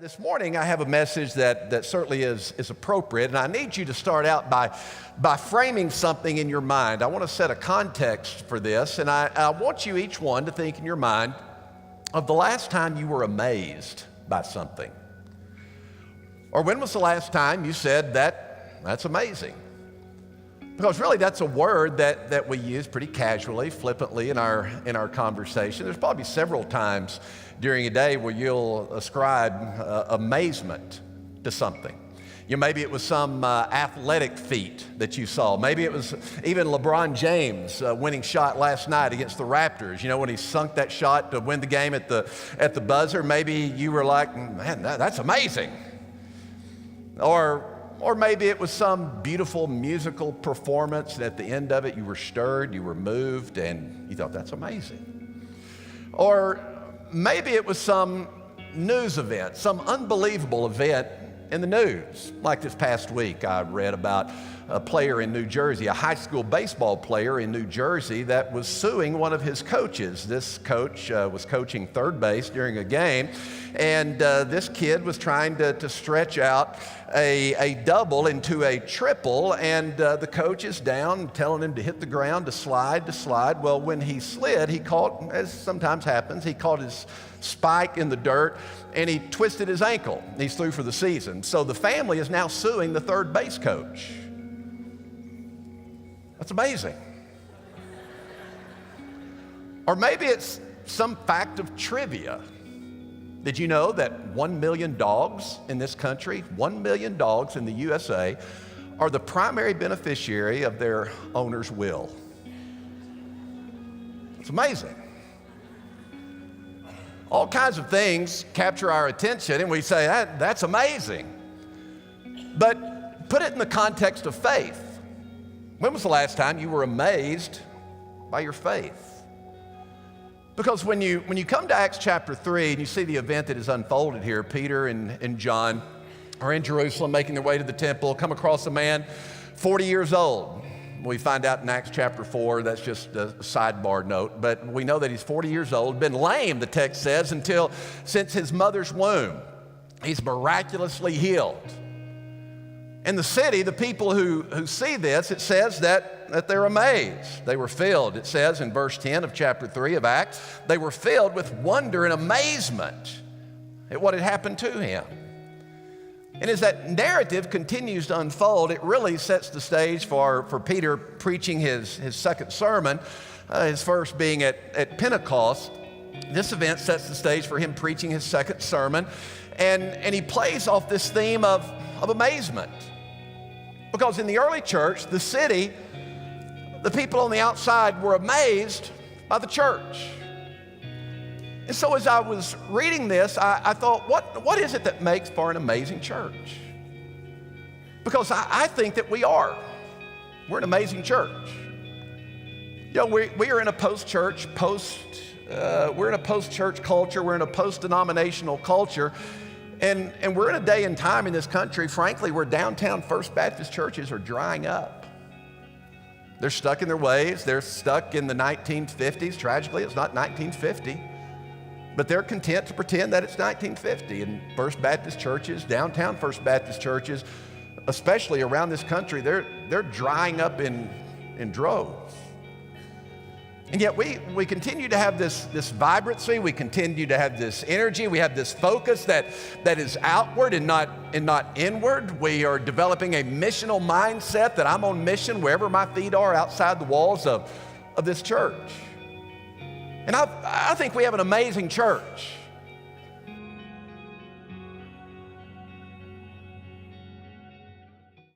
This morning I have a message that certainly is appropriate, and I need you to start out by framing something in your mind. I want to set a context for this, and I want you each one to think in your mind of the last time you were amazed by something. Or when was the last time you said that's amazing? Because really that's a word that we use pretty casually, flippantly in our conversation. There's probably several times during a day where you'll ascribe amazement to something. Maybe it was some athletic feat that you saw. Maybe it was even LeBron James' winning shot last night against the Raptors. When he sunk that shot to win the game at the buzzer. Maybe you were like, man, that's amazing. Or maybe it was some beautiful musical performance, and at the end of it you were stirred, you were moved, and you thought, that's amazing. Or maybe it was some news event, some unbelievable event in the news. Like this past week, I read about a player in New Jersey, a high school baseball player in New Jersey that was suing one of his coaches. This coach was coaching third base during a game, and this kid was trying to stretch out a double into a triple, and the coach is down telling him to hit the ground, to slide. Well, when he slid, he caught, as sometimes happens, he caught his spike in the dirt, and he twisted his ankle. He's through for the season. So the family is now suing the third base coach. That's amazing. Or maybe it's some fact of trivia. Did you know that 1 million dogs in this country, 1 million dogs in the USA, are the primary beneficiary of their owner's will? It's amazing. All kinds of things capture our attention, and we say, that's amazing. But put it in the context of faith. When was the last time you were amazed by your faith? Because when you come to Acts chapter 3 and you see the event that is unfolded here, Peter and John are in Jerusalem making their way to the temple, come across a man 40 years old. We find out in Acts chapter 4, that's just a sidebar note, but we know that he's 40 years old, been lame, the text says, since his mother's womb. He's miraculously healed. In the city, the people who see this, it says that they're amazed. They were filled, it says in verse 10 of chapter 3 of Acts, they were filled with wonder and amazement at what had happened to him. And as that narrative continues to unfold, it really sets the stage for Peter preaching his second sermon, his first being at Pentecost. This event sets the stage for him preaching his second sermon, and he plays off this theme of amazement. Because in the early church, the city, the people on the outside were amazed by the church. And so as I was reading this, I thought, what is it that makes for an amazing church? Because I think that we are. We're an amazing church. We are in a post-church culture. We're in a post-denominational culture. And we're in a day and time in this country, frankly, where downtown First Baptist churches are drying up. They're stuck in their ways. They're stuck in the 1950s. Tragically, it's not 1950. But they're content to pretend that it's 1950. And First Baptist churches, downtown First Baptist churches, especially around this country, they're drying up in droves. And yet we continue to have this vibrancy, we continue to have this energy, we have this focus that is outward and not inward. We are developing a missional mindset that I'm on mission wherever my feet are outside the walls of this church. And I think we have an amazing church.